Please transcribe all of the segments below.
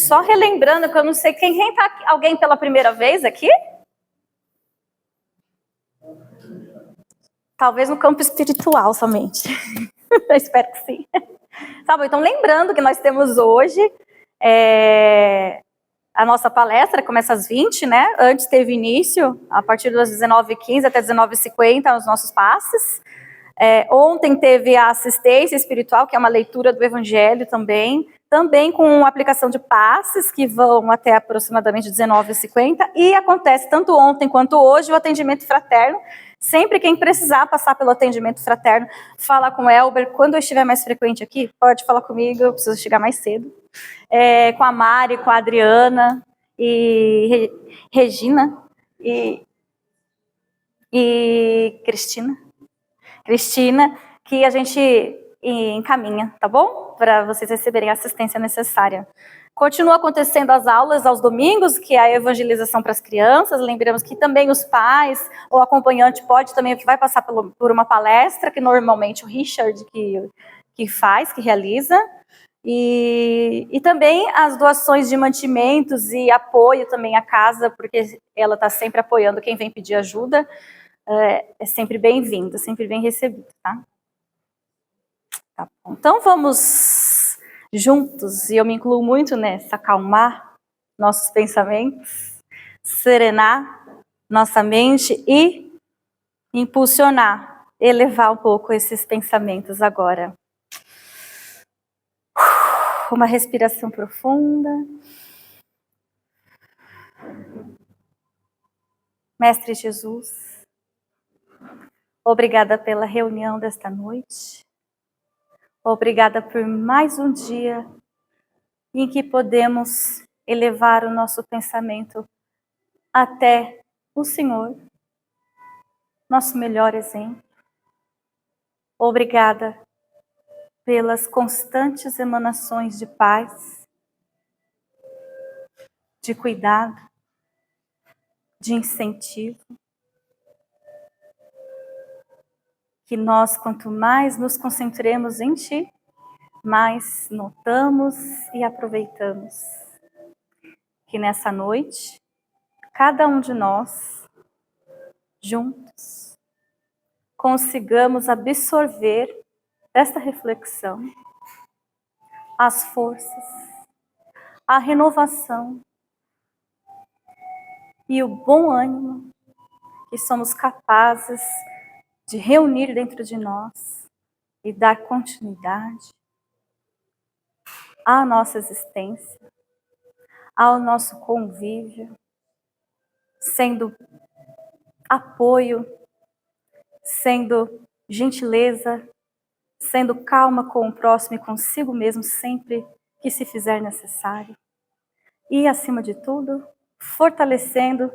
só relembrando que eu não sei quem tá aqui, alguém pela primeira vez aqui? Talvez no campo espiritual somente. Eu espero que sim. Tá bom, então lembrando que nós temos hoje a nossa palestra, começa às 20, né? Antes teve início, a partir das 19h15 até 19h50, os nossos passes. Ontem teve a assistência espiritual, que é uma leitura do Evangelho também com aplicação de passes, que vão até aproximadamente 19h50, e acontece tanto ontem quanto hoje o atendimento fraterno. Sempre quem precisar passar pelo atendimento fraterno, fala com o Elber. Quando eu estiver mais frequente aqui, pode falar comigo, eu preciso chegar mais cedo. Com a Mari, com a Adriana, e Regina, e Cristina, que a gente encaminha, tá bom? Para vocês receberem a assistência necessária. Continua acontecendo as aulas aos domingos, que é a evangelização para as crianças. Lembramos que também os pais ou acompanhante pode também, que vai passar por uma palestra, que normalmente o Richard que faz, que realiza. E também as doações de mantimentos e apoio também à casa, porque ela está sempre apoiando quem vem pedir ajuda. É sempre bem-vindo, sempre bem recebido, tá? Tá bom. Então vamos juntos, e eu me incluo muito nessa, acalmar nossos pensamentos, serenar nossa mente e impulsionar, elevar um pouco esses pensamentos agora. Uma respiração profunda. Mestre Jesus, obrigada pela reunião desta noite. Obrigada por mais um dia em que podemos elevar o nosso pensamento até o Senhor, nosso melhor exemplo. Obrigada pelas constantes emanações de paz, de cuidado, de incentivo. Que nós, quanto mais nos concentremos em Ti, mais notamos e aproveitamos. Que nessa noite, cada um de nós, juntos, consigamos absorver esta reflexão, as forças, a renovação e o bom ânimo que somos capazes de reunir dentro de nós e dar continuidade à nossa existência, ao nosso convívio, sendo apoio, sendo gentileza, sendo calma com o próximo e consigo mesmo sempre que se fizer necessário. E, acima de tudo, fortalecendo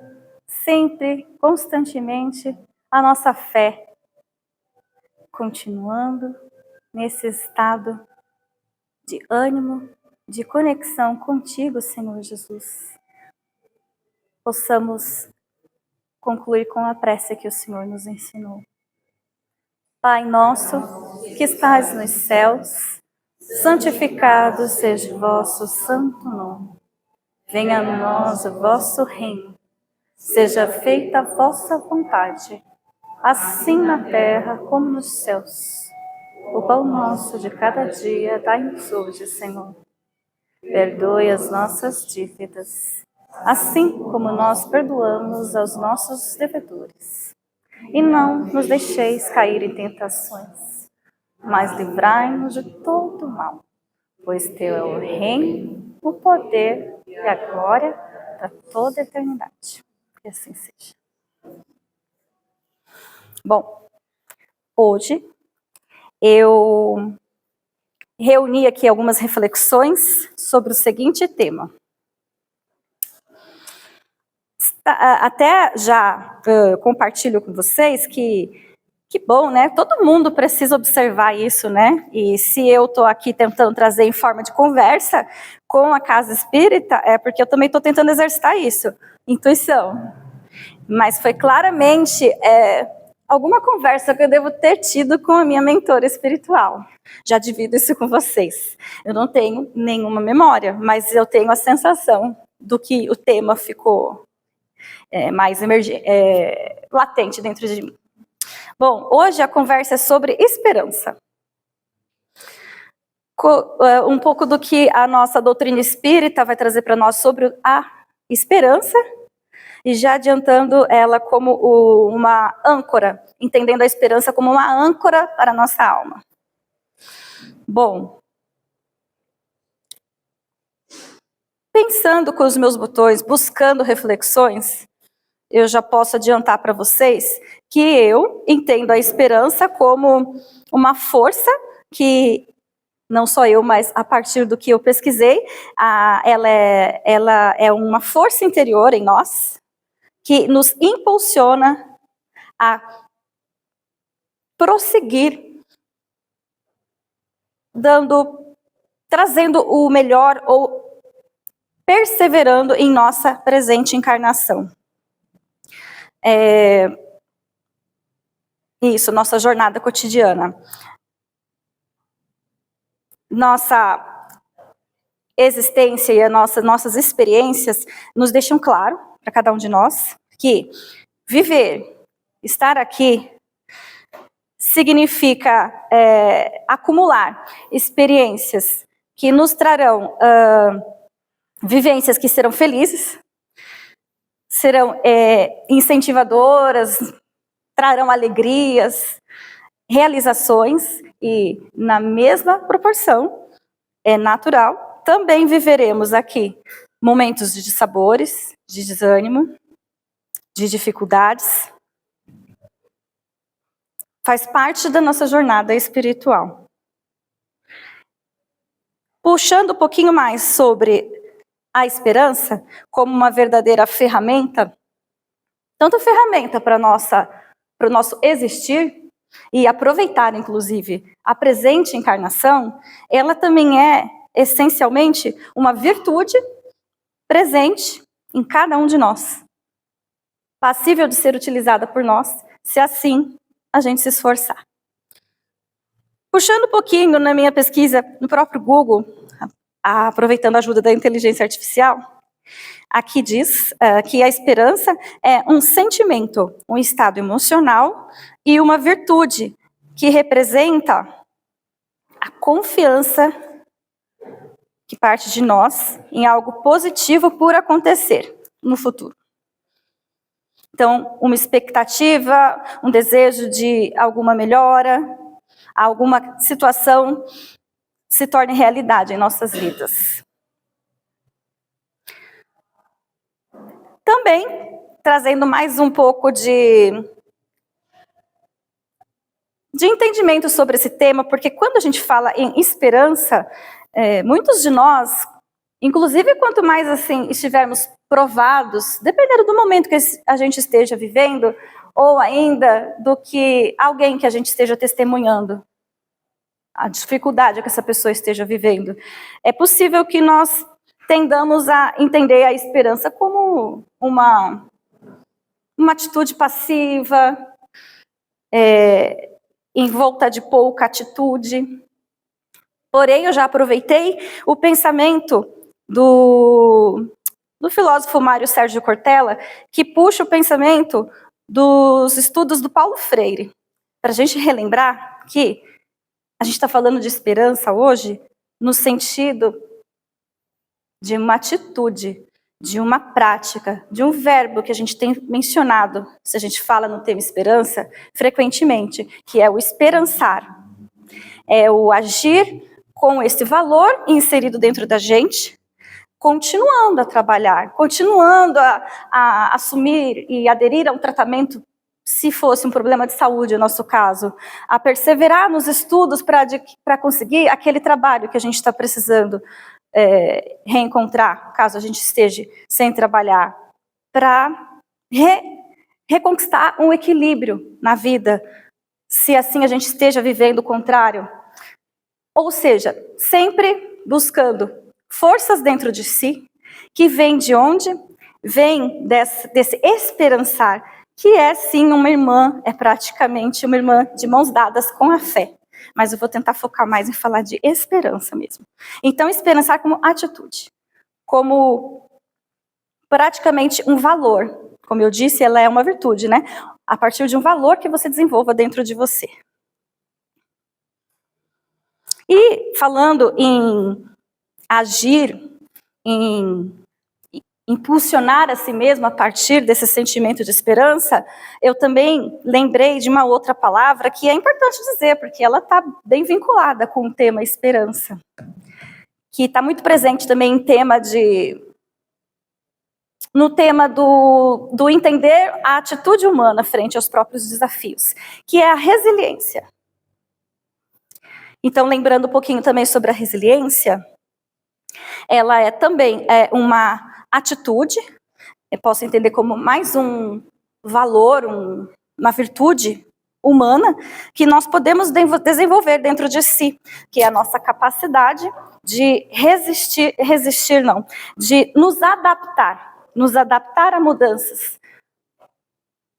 sempre, constantemente, a nossa fé, continuando nesse estado de ânimo, de conexão contigo, Senhor Jesus. Possamos concluir com a prece que o Senhor nos ensinou. Pai nosso, que estás nos céus, santificado seja o vosso santo nome. Venha a nós o vosso reino. Seja feita a vossa vontade, assim na terra como nos céus. O pão nosso de cada dia dai-nos hoje, Senhor. Perdoe as nossas dívidas, assim como nós perdoamos aos nossos devedores. E não nos deixeis cair em tentações, mas livrai-nos de todo mal, pois teu é o reino, o poder e a glória para toda a eternidade. Que assim seja. Bom, hoje eu reuni aqui algumas reflexões sobre o seguinte tema. Até já compartilho com vocês que bom, né? Todo mundo precisa observar isso, né? E se eu estou aqui tentando trazer em forma de conversa com a Casa Espírita, é porque eu também estou tentando exercitar isso, intuição. Mas foi claramente alguma conversa que eu devo ter tido com a minha mentora espiritual. Já divido isso com vocês. Eu não tenho nenhuma memória, mas eu tenho a sensação do que o tema ficou mais latente dentro de mim. Bom, hoje a conversa é sobre esperança. Um pouco do que a nossa doutrina espírita vai trazer para nós sobre a esperança, e já adiantando ela como uma âncora, entendendo a esperança como uma âncora para a nossa alma. Bom, pensando com os meus botões, buscando reflexões, eu já posso adiantar para vocês que eu entendo a esperança como uma força que, não só eu, mas a partir do que eu pesquisei, ela é uma força interior em nós, que nos impulsiona a prosseguir, trazendo o melhor ou perseverando em nossa presente encarnação. Isso, nossa jornada cotidiana. Nossa existência e nossas experiências nos deixam claro, para cada um de nós, que viver, estar aqui, significa acumular experiências que nos trarão vivências que serão felizes, serão incentivadoras, trarão alegrias, realizações, e na mesma proporção, é natural, também viveremos aqui momentos de dissabores, de desânimo, de dificuldades. Faz parte da nossa jornada espiritual. Puxando um pouquinho mais sobre a esperança como uma verdadeira ferramenta, tanto ferramenta para o nosso existir e aproveitar, inclusive, a presente encarnação, ela também é, essencialmente, uma virtude presente em cada um de nós, passível de ser utilizada por nós, se assim a gente se esforçar. Puxando um pouquinho na minha pesquisa no próprio Google, aproveitando a ajuda da inteligência artificial, aqui diz que a esperança é um sentimento, um estado emocional e uma virtude que representa a confiança que parte de nós em algo positivo por acontecer no futuro. Então, uma expectativa, um desejo de alguma melhora, alguma situação se torne realidade em nossas vidas. Também, trazendo mais um pouco de entendimento sobre esse tema, porque quando a gente fala em esperança, muitos de nós, inclusive quanto mais assim estivermos provados, dependendo do momento que a gente esteja vivendo, ou ainda do que alguém que a gente esteja testemunhando, a dificuldade que essa pessoa esteja vivendo, é possível que nós tendamos a entender a esperança como uma atitude passiva, envolta de pouca atitude. Porém, eu já aproveitei o pensamento do filósofo Mário Sérgio Cortella, que puxa o pensamento dos estudos do Paulo Freire, para a gente relembrar que a gente está falando de esperança hoje no sentido de uma atitude, de uma prática, de um verbo que a gente tem mencionado, se a gente fala no tema esperança, frequentemente, que é o esperançar. É o agir com esse valor inserido dentro da gente, continuando a trabalhar, continuando a assumir e aderir a um tratamento, se fosse um problema de saúde, no nosso caso, a perseverar nos estudos para conseguir aquele trabalho que a gente está precisando reencontrar, caso a gente esteja sem trabalhar, para reconquistar um equilíbrio na vida, se assim a gente esteja vivendo o contrário. Ou seja, sempre buscando forças dentro de si, que vem de onde? Vem desse esperançar, que é sim uma irmã, é praticamente uma irmã de mãos dadas com a fé. Mas eu vou tentar focar mais em falar de esperança mesmo. Então, esperançar como atitude, como praticamente um valor. Como eu disse, ela é uma virtude, né? A partir de um valor que você desenvolva dentro de você. E falando em agir, em impulsionar a si mesmo a partir desse sentimento de esperança, eu também lembrei de uma outra palavra que é importante dizer, porque ela está bem vinculada com o tema esperança, que está muito presente também no tema do entender a atitude humana frente aos próprios desafios, que é a resiliência. Então, lembrando um pouquinho também sobre a resiliência, ela é também uma atitude, eu posso entender como mais um valor, uma virtude humana, que nós podemos desenvolver dentro de si, que é a nossa capacidade de de nos adaptar a mudanças,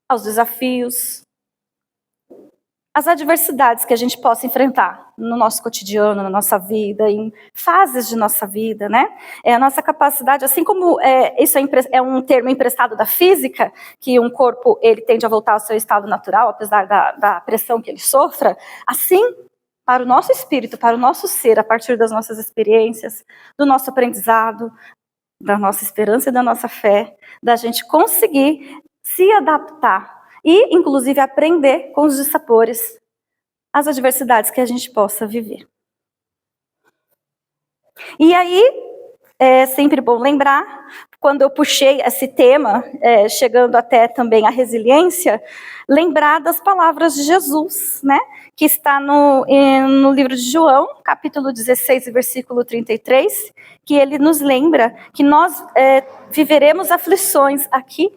aos desafios, às adversidades que a gente possa enfrentar no nosso cotidiano, na nossa vida, em fases de nossa vida, né? É a nossa capacidade, assim como isso é um termo emprestado da física, que um corpo ele tende a voltar ao seu estado natural, apesar da pressão que ele sofra, assim, para o nosso espírito, para o nosso ser, a partir das nossas experiências, do nosso aprendizado, da nossa esperança e da nossa fé, da gente conseguir se adaptar e, inclusive, aprender com os dissabores, as adversidades que a gente possa viver. E aí, é sempre bom lembrar, quando eu puxei esse tema, chegando até também a resiliência, lembrar das palavras de Jesus, né? Que está no livro de João, capítulo 16, versículo 33, que ele nos lembra que nós viveremos aflições aqui.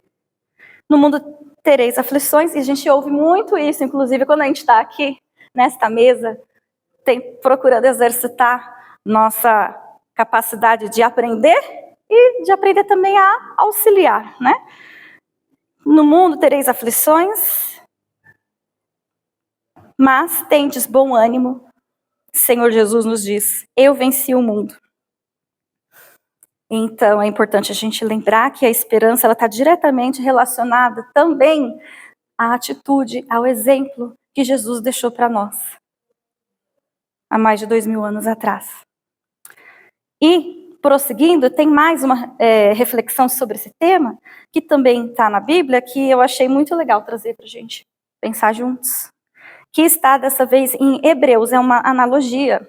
No mundo tereis aflições, e a gente ouve muito isso, inclusive quando a gente está aqui, nesta mesa, procurando exercitar nossa capacidade de aprender e de aprender também a auxiliar, né? No mundo tereis aflições, mas tendes bom ânimo. Senhor Jesus nos diz, eu venci o mundo. Então, é importante a gente lembrar que a esperança está diretamente relacionada também à atitude, ao exemplo que Jesus deixou para nós, há mais de 2000 anos atrás. E, prosseguindo, tem mais uma reflexão sobre esse tema, que também está na Bíblia, que eu achei muito legal trazer para a gente pensar juntos. Que está, dessa vez, em Hebreus, é uma analogia.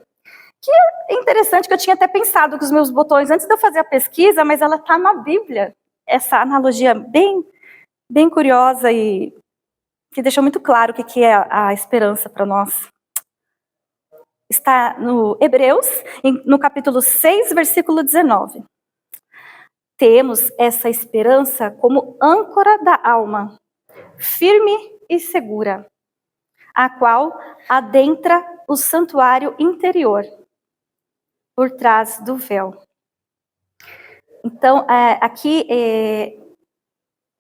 Que é interessante, que eu tinha até pensado com os meus botões antes de eu fazer a pesquisa, mas ela está na Bíblia. Essa analogia bem curiosa e que deixou muito claro o que é a esperança para nós. Está no Hebreus, no capítulo 6, versículo 19. Temos essa esperança como âncora da alma, firme e segura, a qual adentra o santuário interior, por trás do véu. Então, aqui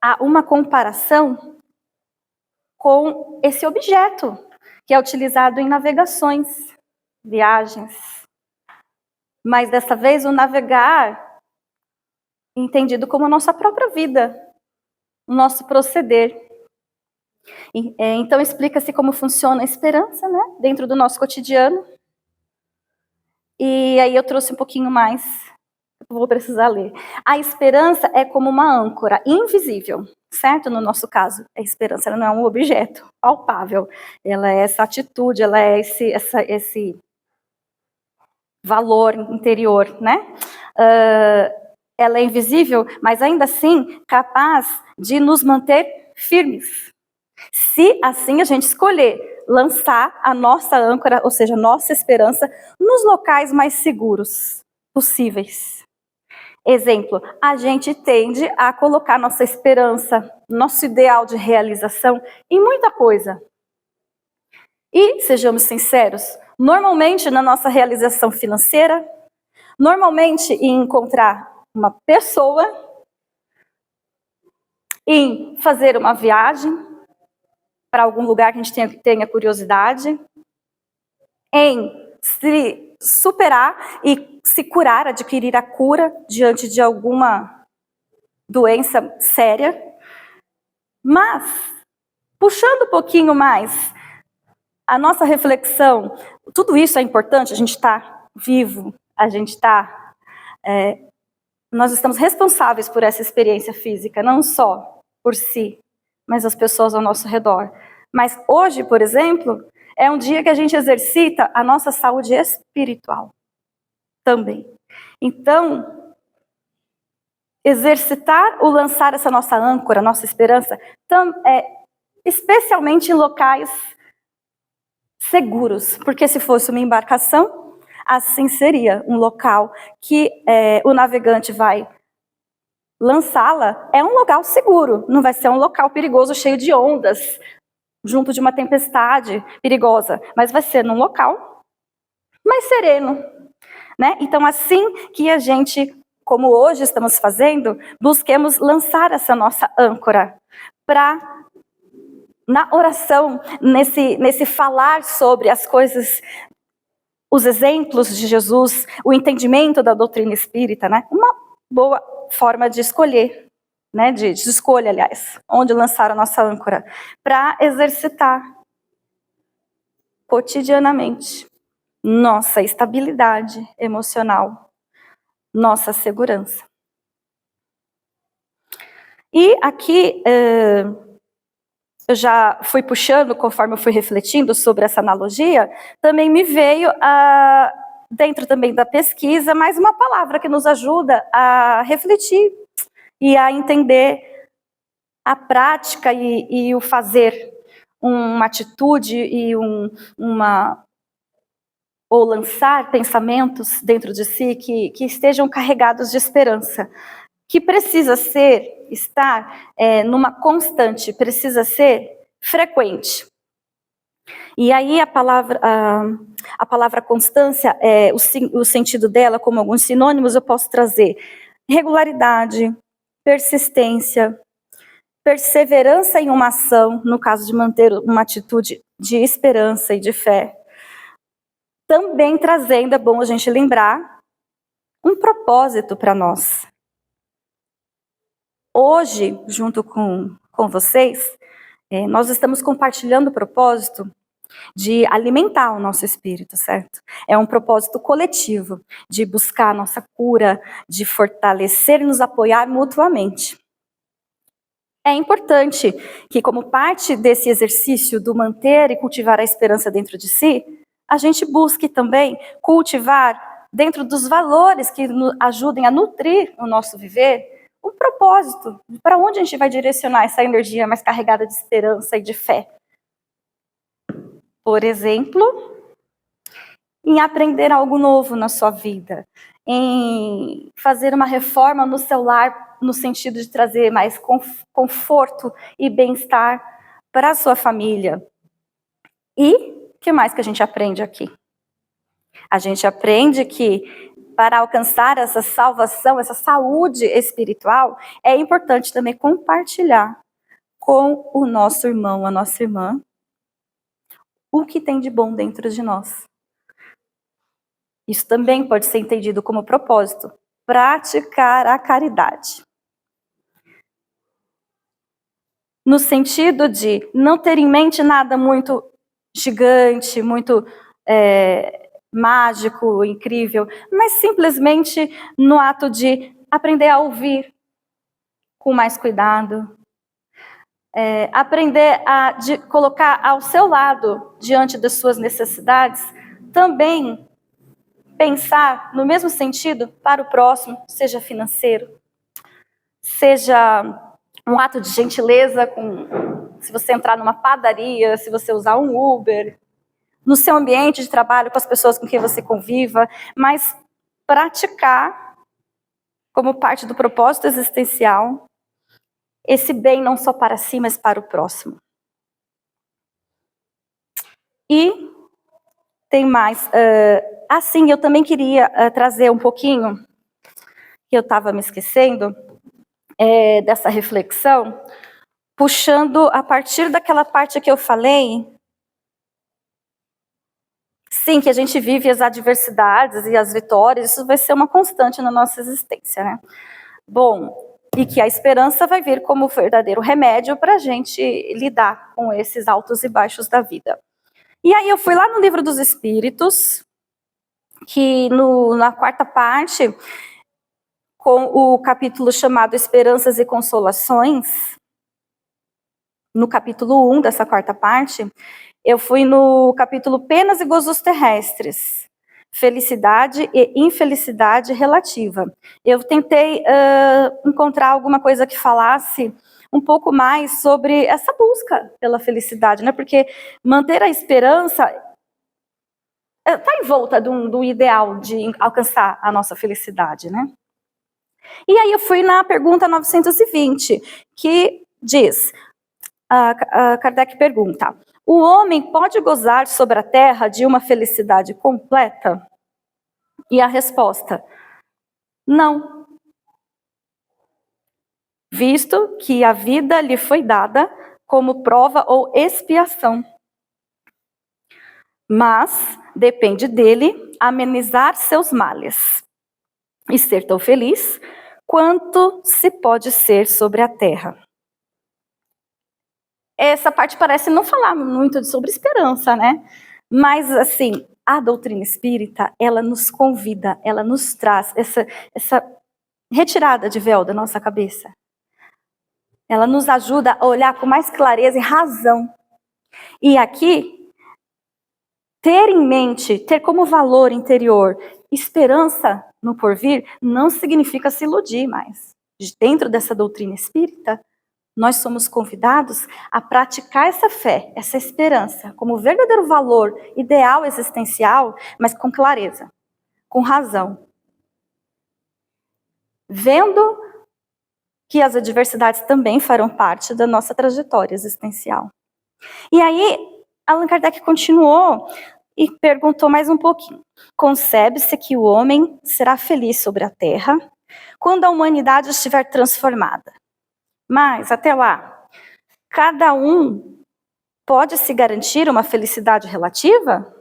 há uma comparação com esse objeto que é utilizado em navegações, viagens. Mas dessa vez o navegar entendido como a nossa própria vida, o nosso proceder. Então explica-se como funciona a esperança, né, dentro do nosso cotidiano. E aí eu trouxe um pouquinho mais, vou precisar ler. A esperança é como uma âncora invisível, certo? No nosso caso, a esperança ela não é um objeto palpável. Ela é essa atitude, ela é esse valor interior, né? Ela é invisível, mas ainda assim capaz de nos manter firmes. Se assim a gente escolher lançar a nossa âncora, ou seja, a nossa esperança, nos locais mais seguros possíveis. Exemplo, a gente tende a colocar nossa esperança, nosso ideal de realização em muita coisa. E, sejamos sinceros, normalmente na nossa realização financeira, normalmente em encontrar uma pessoa, em fazer uma viagem para algum lugar que a gente tenha curiosidade, em se superar e se curar, adquirir a cura diante de alguma doença séria. Mas, puxando um pouquinho mais a nossa reflexão, tudo isso é importante, a gente está vivo, a gente está... nós estamos responsáveis por essa experiência física, não só por si, mas as pessoas ao nosso redor. Mas hoje, por exemplo, é um dia que a gente exercita a nossa saúde espiritual também. Então, exercitar ou lançar essa nossa âncora, nossa esperança, especialmente em locais seguros, porque se fosse uma embarcação, assim seria um local que o navegante vai lançá-la, é um local seguro, não vai ser um local perigoso, cheio de ondas, junto de uma tempestade perigosa, mas vai ser num local mais sereno, né? Então, assim que a gente, como hoje estamos fazendo, busquemos lançar essa nossa âncora para, na oração, nesse falar sobre as coisas, os exemplos de Jesus, o entendimento da doutrina espírita, né? Uma boa forma de escolher, né? De escolha, aliás, onde lançar a nossa âncora, para exercitar cotidianamente nossa estabilidade emocional, nossa segurança. E aqui eu já fui puxando, conforme eu fui refletindo sobre essa analogia, também me veio, dentro também da pesquisa, mais uma palavra que nos ajuda a refletir e a entender a prática e o fazer, uma atitude e ou lançar pensamentos dentro de si que estejam carregados de esperança, que precisa estar numa constante, precisa ser frequente. E aí a palavra constância, o sentido dela, como alguns sinônimos, eu posso trazer regularidade, persistência, perseverança em uma ação, no caso de manter uma atitude de esperança e de fé. Também trazendo, é bom a gente lembrar, um propósito para nós. Hoje, junto com vocês, nós estamos compartilhando o propósito de alimentar o nosso espírito, certo? É um propósito coletivo, de buscar a nossa cura, de fortalecer e nos apoiar mutuamente. É importante que, como parte desse exercício do manter e cultivar a esperança dentro de si, a gente busque também cultivar, dentro dos valores que nos ajudem a nutrir o nosso viver, um propósito, para onde a gente vai direcionar essa energia mais carregada de esperança e de fé. Por exemplo, em aprender algo novo na sua vida, em fazer uma reforma no seu lar, no sentido de trazer mais conforto e bem-estar para a sua família. E o que mais que a gente aprende aqui? A gente aprende que para alcançar essa salvação, essa saúde espiritual, é importante também compartilhar com o nosso irmão, a nossa irmã, o que tem de bom dentro de nós. Isso também pode ser entendido como propósito, praticar a caridade. No sentido de não ter em mente nada muito gigante, muito mágico, incrível, mas simplesmente no ato de aprender a ouvir com mais cuidado, aprender a colocar ao seu lado, diante das suas necessidades, também pensar no mesmo sentido para o próximo, seja financeiro, seja um ato de gentileza, se você entrar numa padaria, se você usar um Uber, no seu ambiente de trabalho, com as pessoas com quem você conviva, mas praticar, como parte do propósito existencial, esse bem não só para si, mas para o próximo. E tem mais. Assim, eu também queria trazer um pouquinho, que eu estava me esquecendo, dessa reflexão, puxando a partir daquela parte que eu falei. Sim, que a gente vive as adversidades e as vitórias, isso vai ser uma constante na nossa existência, né? Bom, e que a esperança vai vir como verdadeiro remédio para a gente lidar com esses altos e baixos da vida. E aí eu fui lá no Livro dos Espíritos, que na quarta parte, com o capítulo chamado Esperanças e Consolações, no capítulo 1 dessa quarta parte, eu fui no capítulo Penas e Gozos Terrestres, Felicidade e Infelicidade Relativa. Eu tentei encontrar alguma coisa que falasse um pouco mais sobre essa busca pela felicidade, né? Porque manter a esperança está em volta do ideal de alcançar a nossa felicidade, né? E aí eu fui na pergunta 920, que diz, Kardec pergunta: o homem pode gozar sobre a terra de uma felicidade completa? E a resposta: não. Visto que a vida lhe foi dada como prova ou expiação. Mas depende dele amenizar seus males e ser tão feliz quanto se pode ser sobre a terra. Essa parte parece não falar muito sobre esperança, né? Mas, assim, a doutrina espírita, ela nos convida, ela nos traz essa retirada de véu da nossa cabeça. Ela nos ajuda a olhar com mais clareza e razão. E aqui, ter em mente, ter como valor interior esperança no porvir, não significa se iludir mais. Dentro dessa doutrina espírita, nós somos convidados a praticar essa fé, essa esperança, como verdadeiro valor ideal existencial, mas com clareza, com razão. Vendo que as adversidades também farão parte da nossa trajetória existencial. E aí, Allan Kardec continuou e perguntou mais um pouquinho. Concebe-se que o homem será feliz sobre a terra quando a humanidade estiver transformada. Mas, até lá, cada um pode se garantir uma felicidade relativa?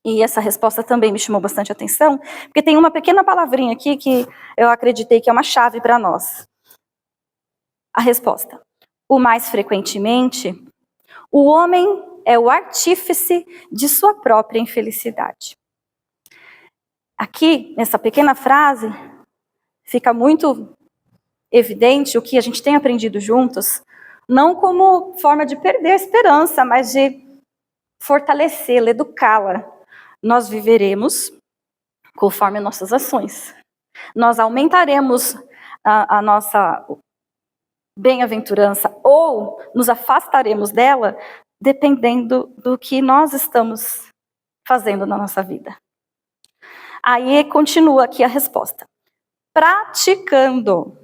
E essa resposta também me chamou bastante atenção, porque tem uma pequena palavrinha aqui que eu acreditei que é uma chave para nós. A resposta: o mais frequentemente, o homem é o artífice de sua própria infelicidade. Aqui, nessa pequena frase, fica muito evidente o que a gente tem aprendido juntos, não como forma de perder a esperança, mas de fortalecê-la, educá-la. Nós viveremos conforme nossas ações. Nós aumentaremos a nossa bem-aventurança ou nos afastaremos dela, dependendo do que nós estamos fazendo na nossa vida. Aí continua aqui a resposta. Praticando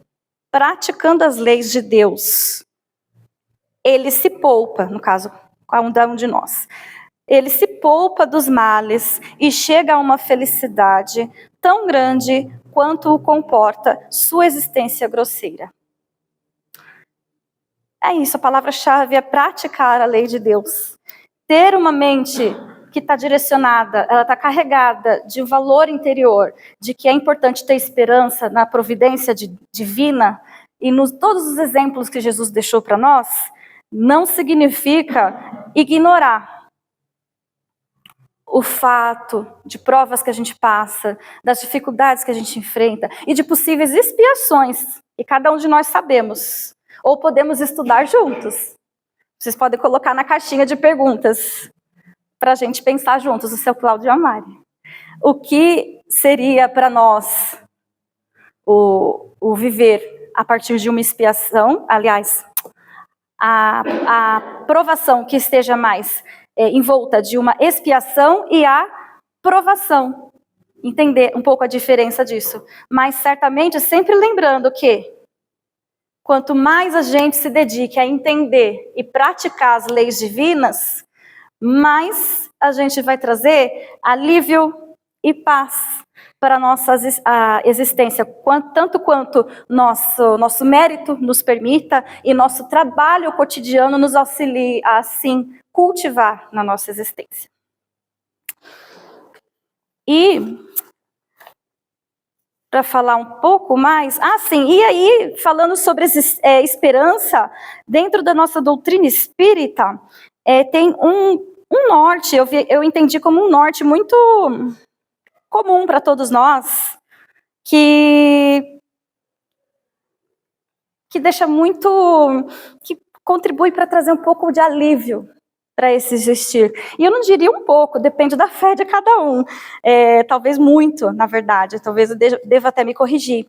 as leis de Deus, ele se poupa, no caso, cada um de nós. Ele se poupa dos males e chega a uma felicidade tão grande quanto o comporta sua existência grosseira. É isso, a palavra-chave é praticar a lei de Deus. Ter uma mente que está direcionada, ela está carregada de valor interior, de que é importante ter esperança na providência divina, e nos todos os exemplos que Jesus deixou para nós, não significa ignorar o fato de provas que a gente passa, das dificuldades que a gente enfrenta, e de possíveis expiações, e cada um de nós sabemos, ou podemos estudar juntos. Vocês podem colocar na caixinha de perguntas, para a gente pensar juntos, o seu Cláudio Amari. O que seria para nós o viver a partir de uma expiação, aliás, a provação que esteja mais envolta de uma expiação e a provação. Entender um pouco a diferença disso. Mas certamente sempre lembrando que quanto mais a gente se dedique a entender e praticar as leis divinas, mais a gente vai trazer alívio e paz. para a nossa existência, tanto quanto nosso mérito nos permita e nosso trabalho cotidiano nos auxilie a, assim, cultivar na nossa existência. E, para falar um pouco mais, e aí, falando sobre esperança, dentro da nossa doutrina espírita, tem um norte, eu entendi como um norte muito comum para todos nós, que deixa muito, que contribui para trazer um pouco de alívio para esse existir. E eu não diria um pouco, depende da fé de cada um. Talvez muito, na verdade, talvez eu deva até me corrigir.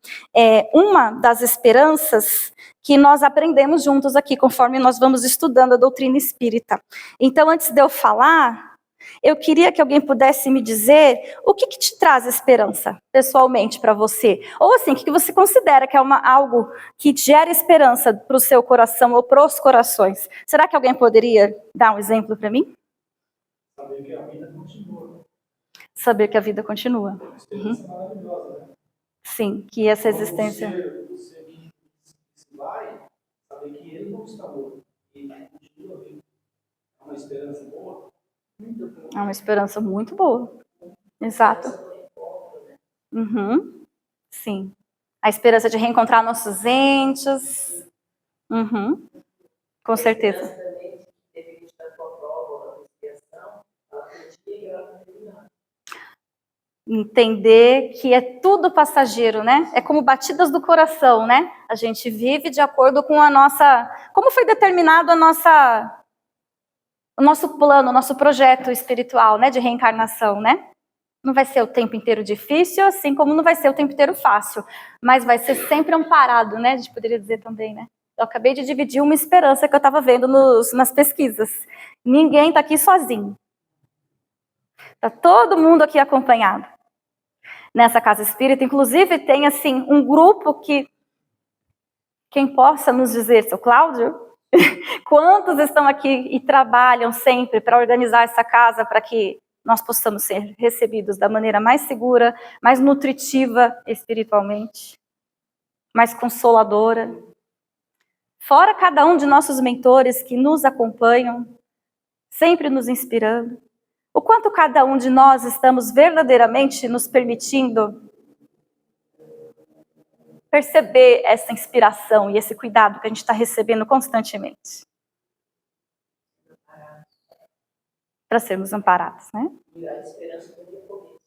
Uma das esperanças que nós aprendemos juntos aqui, conforme nós vamos estudando a doutrina espírita. Então, antes de eu falar, eu queria que alguém pudesse me dizer o que te traz esperança, pessoalmente, para você. Ou assim, o que você considera que é algo que gera esperança para o seu coração ou para os corações. Será que alguém poderia dar um exemplo para mim? Saber que a vida continua. Saber que a vida continua. É uma experiência maravilhosa, né? Sim, que essa existência... Você se vai, saber que ele não está morto. Ele continua vivo. É uma esperança boa. É uma esperança muito boa. Exato. Uhum. Sim. A esperança de reencontrar nossos entes. Uhum. Com certeza. Entender que é tudo passageiro, né? É como batidas do coração, né? A gente vive de acordo com a nossa... Como foi determinado o nosso plano, o nosso projeto espiritual, né? De reencarnação, né? Não vai ser o tempo inteiro difícil, assim como não vai ser o tempo inteiro fácil. Mas vai ser sempre amparado, né? A gente poderia dizer também, né? Eu acabei de dividir uma esperança que eu estava vendo nas pesquisas. Ninguém está aqui sozinho. Está todo mundo aqui acompanhado. Nessa casa espírita, inclusive, tem assim um grupo que, quem possa nos dizer, seu Cláudio, quantos estão aqui e trabalham sempre para organizar essa casa para que nós possamos ser recebidos da maneira mais segura, mais nutritiva espiritualmente, mais consoladora. Fora cada um de nossos mentores que nos acompanham, sempre nos inspirando. O quanto cada um de nós estamos verdadeiramente nos permitindo perceber essa inspiração e esse cuidado que a gente está recebendo constantemente. Para sermos amparados, né? E a esperança do recomeço,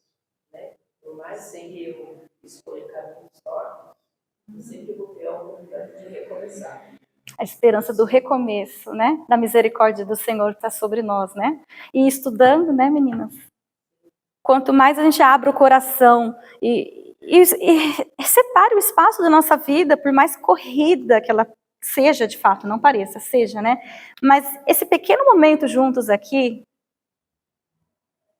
né? Por mais que eu escolha caminhos tortos, eu sempre vou ter a oportunidade de recomeçar. A esperança do recomeço, né? Da misericórdia do Senhor está sobre nós, né? E estudando, né, meninas? Quanto mais a gente abre o coração e separe o espaço da nossa vida, por mais corrida que ela seja, de fato, não pareça, seja, né? Mas esse pequeno momento juntos aqui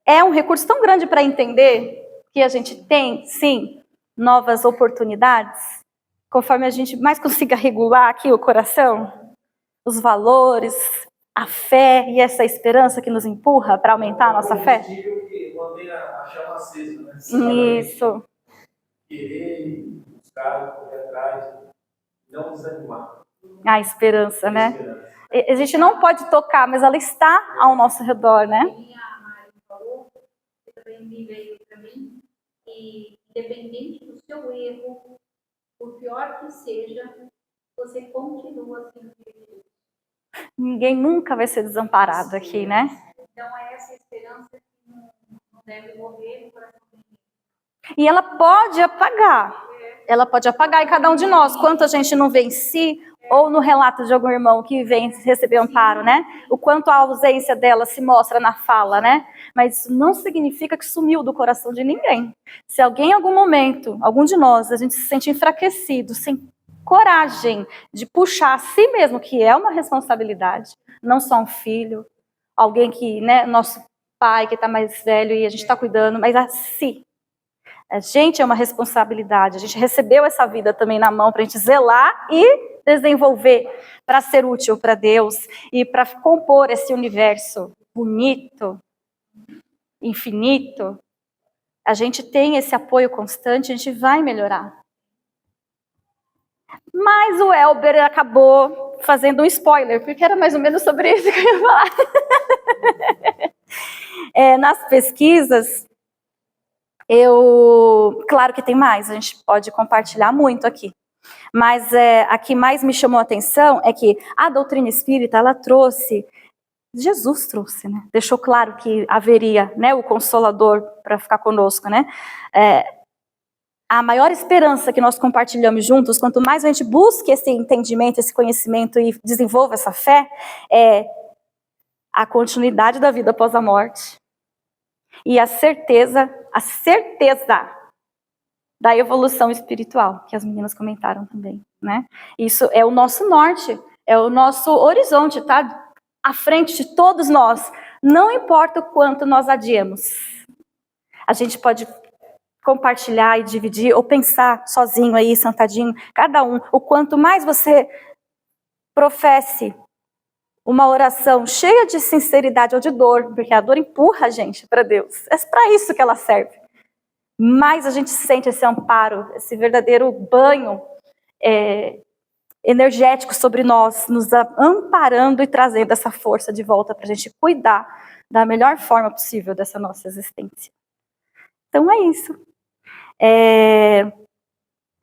é um recurso tão grande para entender que a gente tem, sim, novas oportunidades, conforme a gente mais consiga regular aqui o coração, os valores, a fé e essa esperança que nos empurra para aumentar a nossa fé. Mantém a chama acesa, né? Isso. Querer, buscar, correr atrás, não desanimar. A esperança, né? A gente não pode tocar, mas ela está ao nosso redor, né? A Mari falou, você também me veio para mim, e independente do seu erro, por pior que seja, você continua sendo filho de Deus. Ninguém nunca vai ser desamparado aqui, né? Então é essa esperança que não deve morrer no coração de ninguém. E ela pode apagar. Ela pode apagar em cada um de nós. Quanto a gente não vê em si, ou no relato de algum irmão que vem receber amparo, né? O quanto a ausência dela se mostra na fala, né? Mas isso não significa que sumiu do coração de ninguém. Se alguém em algum momento, algum de nós, a gente se sente enfraquecido, sem coragem de puxar a si mesmo, que é uma responsabilidade, não só um filho, alguém que, né, nosso pai que está mais velho e a gente está cuidando, mas a si. A gente é uma responsabilidade, a gente recebeu essa vida também na mão para a gente zelar e desenvolver para ser útil para Deus e para compor esse universo bonito, infinito. a gente tem esse apoio constante, a gente vai melhorar. Mas o Elber acabou fazendo um spoiler, porque era mais ou menos sobre isso que eu ia falar. Nas pesquisas, claro que tem mais, a gente pode compartilhar muito aqui. Mas a que mais me chamou a atenção é que a doutrina espírita, ela trouxe, Jesus trouxe, né? Deixou claro que haveria, né, o Consolador para ficar conosco, né? A maior esperança que nós compartilhamos juntos, quanto mais a gente busca esse entendimento, esse conhecimento e desenvolva essa fé, é a continuidade da vida após a morte e a certeza da evolução espiritual, que as meninas comentaram também, né? Isso é o nosso norte, é o nosso horizonte, tá? À frente de todos nós, não importa o quanto nós adiemos. A gente pode compartilhar e dividir, ou pensar sozinho aí, sentadinho, cada um. O quanto mais você professe uma oração cheia de sinceridade ou de dor, porque a dor empurra a gente para Deus. É para isso que ela serve. Mais a gente sente esse amparo, esse verdadeiro banho energético sobre nós, nos amparando e trazendo essa força de volta para a gente cuidar da melhor forma possível dessa nossa existência. Então é isso.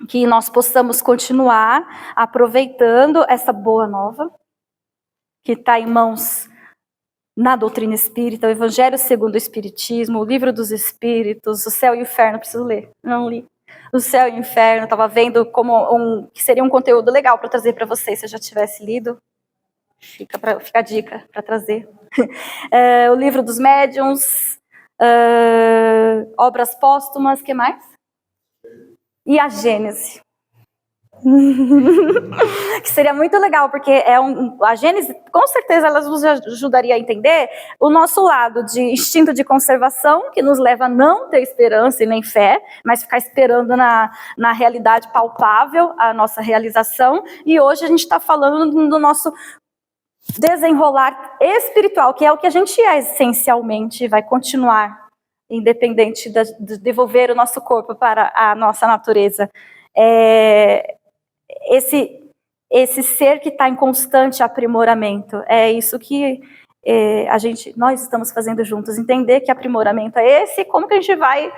Que nós possamos continuar aproveitando essa boa nova, que está em mãos na doutrina espírita, o Evangelho segundo o Espiritismo, o Livro dos Espíritos, o Céu e o Inferno, preciso ler, não li. O Céu e o Inferno, estava vendo como que seria um conteúdo legal para trazer para vocês, se eu já tivesse lido. Fica a dica para trazer. O Livro dos Médiuns, obras póstumas, que mais? E a Gênese. Que seria muito legal, porque a Gênese, com certeza, ela nos ajudaria a entender o nosso lado de instinto de conservação, que nos leva a não ter esperança e nem fé, mas ficar esperando na realidade palpável a nossa realização. E hoje a gente está falando do nosso desenrolar espiritual, que é o que a gente é essencialmente, vai continuar, independente de devolver o nosso corpo para a nossa natureza. Esse ser que está em constante aprimoramento, é isso que nós estamos fazendo juntos, entender que aprimoramento é esse, como que a gente vai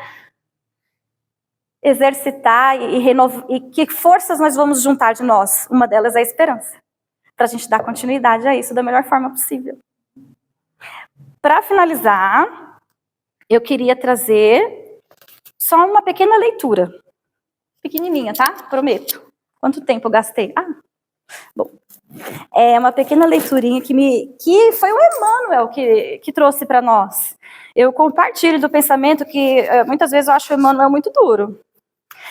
exercitar e que forças nós vamos juntar de nós. Uma delas é a esperança, para a gente dar continuidade a isso da melhor forma possível. Para finalizar, eu queria trazer só uma pequena leitura, pequenininha, tá? Prometo. Quanto tempo eu gastei? Bom. É uma pequena leiturinha que foi o Emmanuel que trouxe para nós. Eu compartilho do pensamento que muitas vezes eu acho o Emmanuel muito duro.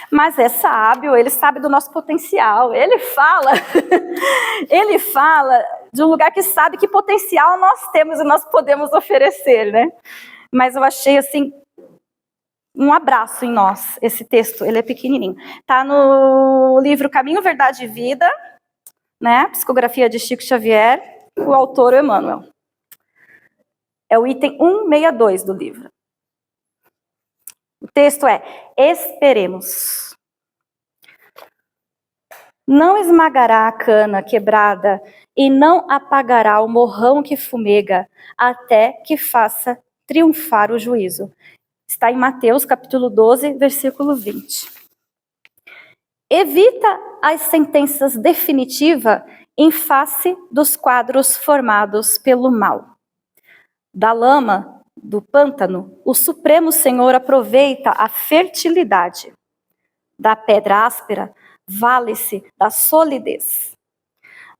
Mas é sábio, ele sabe do nosso potencial. Ele fala de um lugar que sabe que potencial nós temos e nós podemos oferecer, né? Mas eu achei assim um abraço em nós, esse texto, ele é pequenininho. Está no livro Caminho, Verdade e Vida, né? Psicografia de Chico Xavier, o autor o Emmanuel. É o item 162 do livro. O texto é: esperemos. Não esmagará a cana quebrada e não apagará o morrão que fumega, até que faça triunfar o juízo. Está em Mateus, capítulo 12, versículo 20. Evita as sentenças definitivas em face dos quadros formados pelo mal. Da lama, do pântano, o Supremo Senhor aproveita a fertilidade. Da pedra áspera, vale-se da solidez.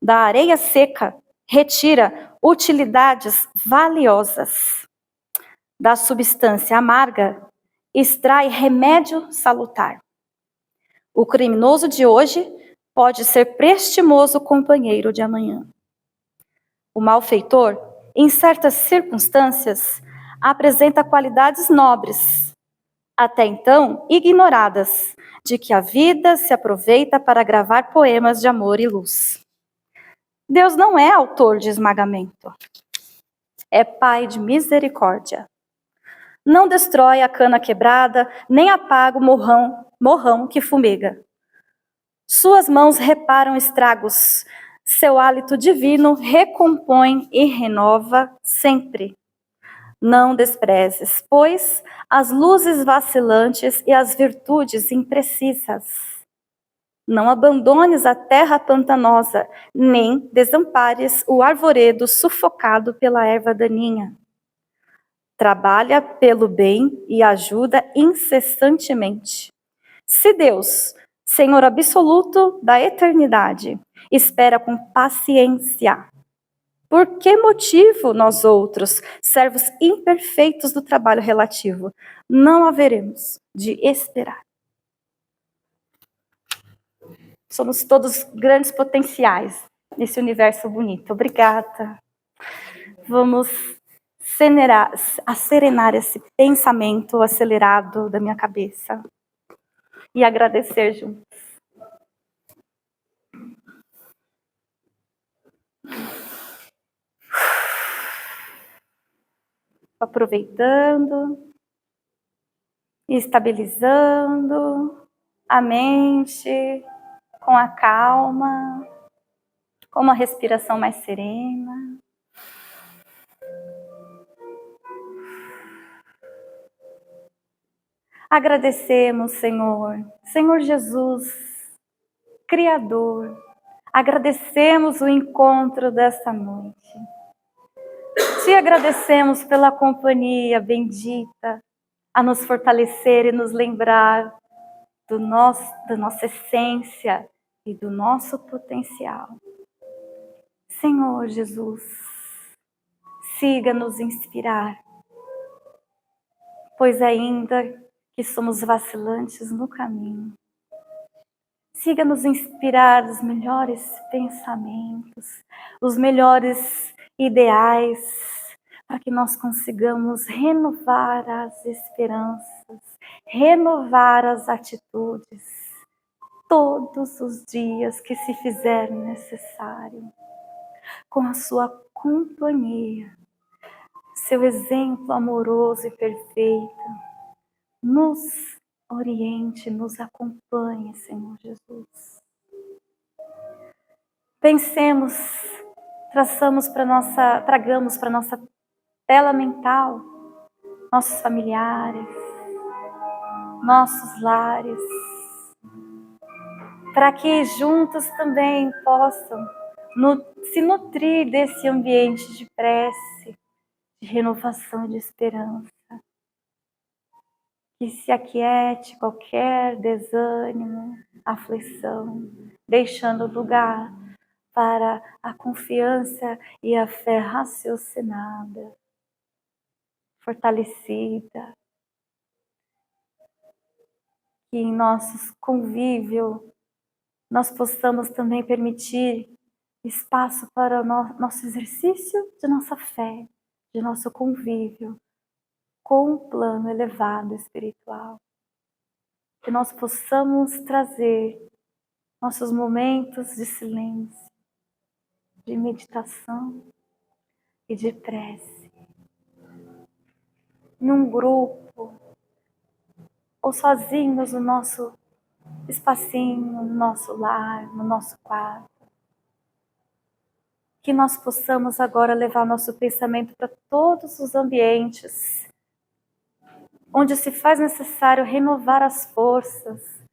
Da areia seca, retira utilidades valiosas. Da substância amarga, extrai remédio salutar. O criminoso de hoje pode ser prestimoso companheiro de amanhã. O malfeitor, em certas circunstâncias, apresenta qualidades nobres, até então ignoradas, de que a vida se aproveita para gravar poemas de amor e luz. Deus não é autor de esmagamento, é Pai de misericórdia. Não destrói a cana quebrada, nem apaga o morrão que fumega. Suas mãos reparam estragos, seu hálito divino recompõe e renova sempre. Não desprezes, pois, as luzes vacilantes e as virtudes imprecisas. Não abandones a terra pantanosa, nem desampares o arvoredo sufocado pela erva daninha. Trabalha pelo bem e ajuda incessantemente. Se Deus, Senhor absoluto da eternidade, espera com paciência, por que motivo nós outros, servos imperfeitos do trabalho relativo, não haveremos de esperar? Somos todos grandes potenciais nesse universo bonito. Obrigada. Vamos acerenar esse pensamento acelerado da minha cabeça e agradecer juntos. Aproveitando e estabilizando a mente com a calma, com uma respiração mais serena. Agradecemos, Senhor, Senhor Jesus, Criador, agradecemos o encontro desta noite. Te agradecemos pela companhia bendita, a nos fortalecer e nos lembrar da nossa essência e do nosso potencial. Senhor Jesus, siga nos inspirar, pois ainda que somos vacilantes no caminho, siga nos inspirar os melhores pensamentos, os melhores ideais, para que nós consigamos renovar as esperanças, renovar as atitudes, todos os dias que se fizer necessário, com a sua companhia, seu exemplo amoroso e perfeito, nos oriente, nos acompanhe, Senhor Jesus. Pensemos, tragamos para nossa tela mental nossos familiares, nossos lares, para que juntos também possam se nutrir desse ambiente de prece, de renovação e de esperança. Que se aquiete qualquer desânimo, aflição, deixando lugar para a confiança e a fé raciocinada, fortalecida. Que em nosso convívio nós possamos também permitir espaço para o nosso exercício de nossa fé, de nosso convívio com um plano elevado espiritual. Que nós possamos trazer nossos momentos de silêncio, de meditação e de prece, num grupo ou sozinhos no nosso espacinho, no nosso lar, no nosso quarto. Que nós possamos agora levar nosso pensamento para todos os ambientes onde se faz necessário renovar as forças,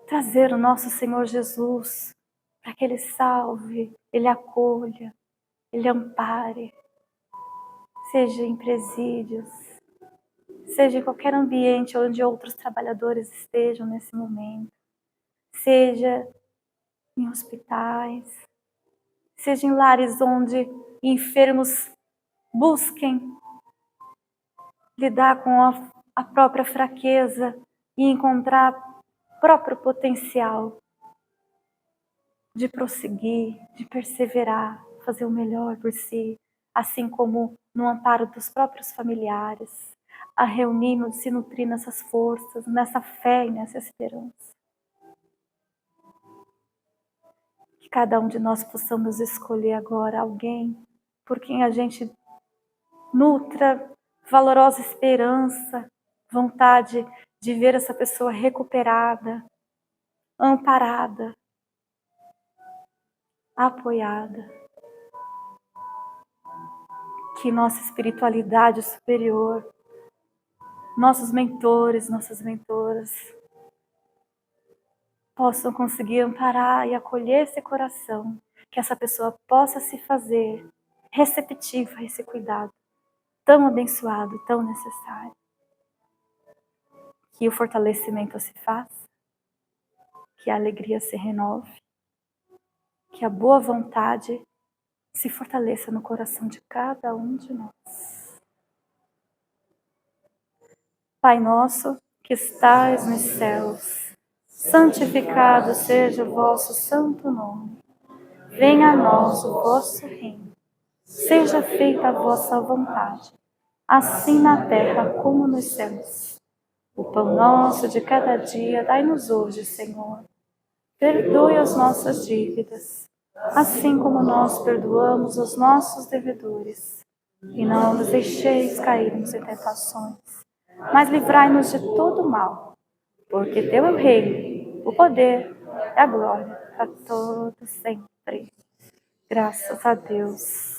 trazer o nosso Senhor Jesus para que Ele salve, Ele acolha, Ele ampare, seja em presídios, seja em qualquer ambiente onde outros trabalhadores estejam nesse momento, seja em hospitais, seja em lares onde enfermos busquem lidar com a própria fraqueza e encontrar próprio potencial de prosseguir, de perseverar, fazer o melhor por si, assim como no amparo dos próprios familiares, a reunir, se nutrir nessas forças, nessa fé e nessa esperança. Que cada um de nós possamos escolher agora alguém por quem a gente nutra valorosa esperança, vontade de ver essa pessoa recuperada, amparada, apoiada. Que nossa espiritualidade superior, nossos mentores, nossas mentoras, possam conseguir amparar e acolher esse coração, que essa pessoa possa se fazer receptiva a esse cuidado tão abençoado, tão necessário. Que o fortalecimento se faça, que a alegria se renove, que a boa vontade se fortaleça no coração de cada um de nós. Pai nosso, que estais nos céus, santificado seja o vosso santo nome. Venha a nós o vosso reino. Seja feita a vossa vontade, assim na terra como nos céus. O pão nosso de cada dia dai-nos hoje, Senhor. Perdoe as nossas dívidas, assim como nós perdoamos os nossos devedores. E não nos deixeis cairmos em tentações, mas livrai-nos de todo mal, porque teu é o reino, o poder e a glória para todos sempre. Graças a Deus.